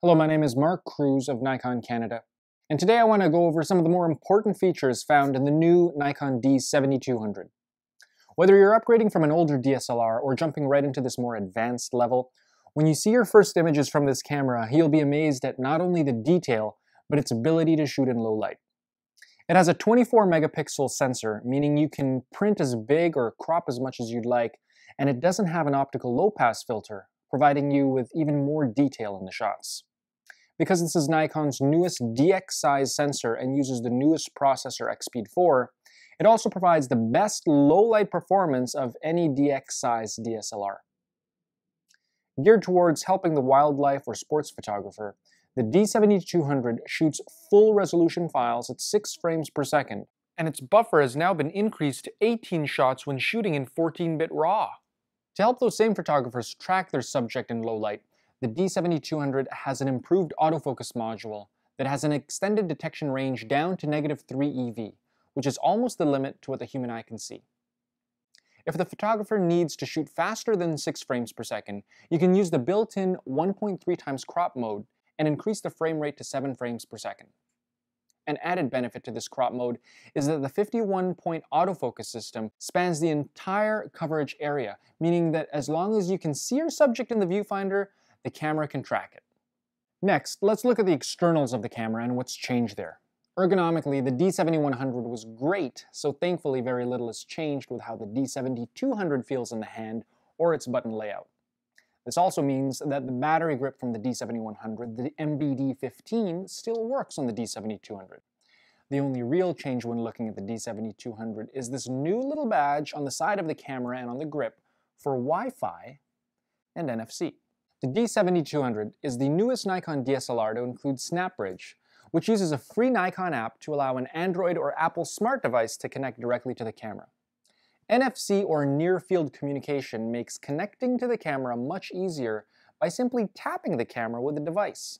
Hello, my name is Mark Cruz of Nikon Canada, and today I want to go over some of the more important features found in the new Nikon D7200. Whether you're upgrading from an older DSLR or jumping right into this more advanced level, when you see your first images from this camera, you'll be amazed at not only the detail, but its ability to shoot in low light. It has a 24 megapixel sensor, meaning you can print as big or crop as much as you'd like, and it doesn't have an optical low-pass filter, providing you with even more detail in the shots. Because this is Nikon's newest DX size sensor and uses the newest processor XSpeed 4, it also provides the best low-light performance of any DX size DSLR. Geared towards helping the wildlife or sports photographer, the D7200 shoots full-resolution files at 6 frames per second, and its buffer has now been increased to 18 shots when shooting in 14-bit RAW. To help those same photographers track their subject in low light, the D7200 has an improved autofocus module that has an extended detection range down to -3 EV, which is almost the limit to what the human eye can see. If the photographer needs to shoot faster than 6 frames per second, you can use the built-in 1.3 times crop mode and increase the frame rate to 7 frames per second. An added benefit to this crop mode is that the 51-point autofocus system spans the entire coverage area, meaning that as long as you can see your subject in the viewfinder, the camera can track it. Next, let's look at the externals of the camera and what's changed there. Ergonomically, the D7100 was great, so thankfully very little has changed with how the D7200 feels in the hand or its button layout. This also means that the battery grip from the D7100, the MBD15, still works on the D7200. The only real change when looking at the D7200 is this new little badge on the side of the camera and on the grip for Wi-Fi and NFC. The D7200 is the newest Nikon DSLR to include SnapBridge, which uses a free Nikon app to allow an Android or Apple smart device to connect directly to the camera. NFC or near-field communication makes connecting to the camera much easier by simply tapping the camera with the device.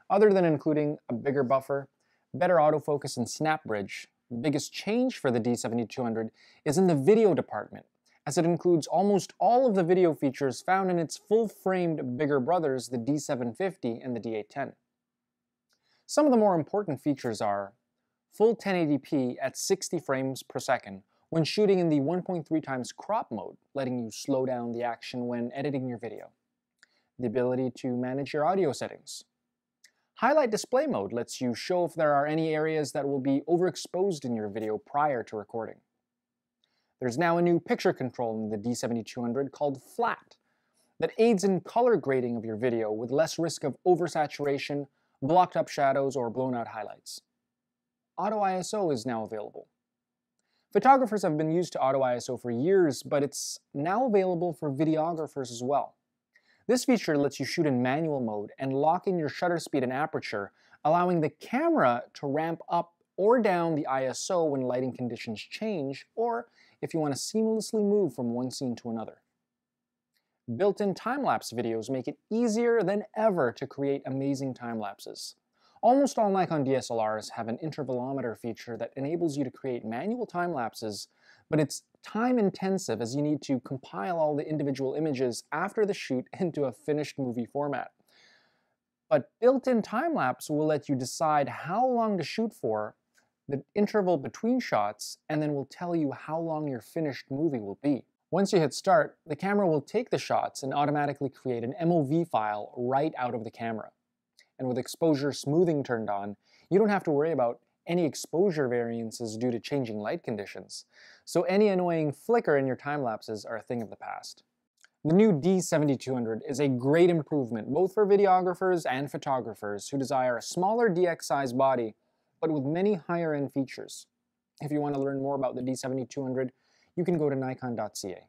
Other than including a bigger buffer, better autofocus, and SnapBridge, the biggest change for the D7200 is in the video department, as it includes almost all of the video features found in its full-framed bigger brothers, the D750 and the D810. Some of the more important features are full 1080p at 60 frames per second when shooting in the 1.3 times crop mode, letting you slow down the action when editing your video. The ability to manage your audio settings. Highlight display mode lets you show if there are any areas that will be overexposed in your video prior to recording. There's now a new picture control in the D7200 called Flat that aids in color grading of your video with less risk of oversaturation, blocked up shadows, or blown out highlights. Auto ISO is now available. Photographers have been used to Auto ISO for years, but it's now available for videographers as well. This feature lets you shoot in manual mode and lock in your shutter speed and aperture, allowing the camera to ramp up or down the ISO when lighting conditions change, or if you want to seamlessly move from one scene to another. Built-in time-lapse videos make it easier than ever to create amazing time-lapses. Almost all Nikon DSLRs have an intervalometer feature that enables you to create manual time-lapses, but it's time-intensive as you need to compile all the individual images after the shoot into a finished movie format. But built-in time-lapse will let you decide how long to shoot for, the interval between shots, and then will tell you how long your finished movie will be. Once you hit start, the camera will take the shots and automatically create an MOV file right out of the camera. And with exposure smoothing turned on, you don't have to worry about any exposure variances due to changing light conditions, so any annoying flicker in your time-lapses are a thing of the past. The new D7200 is a great improvement both for videographers and photographers who desire a smaller DX size body, but with many higher-end features. If you want to learn more about the D7200, you can go to nikon.ca.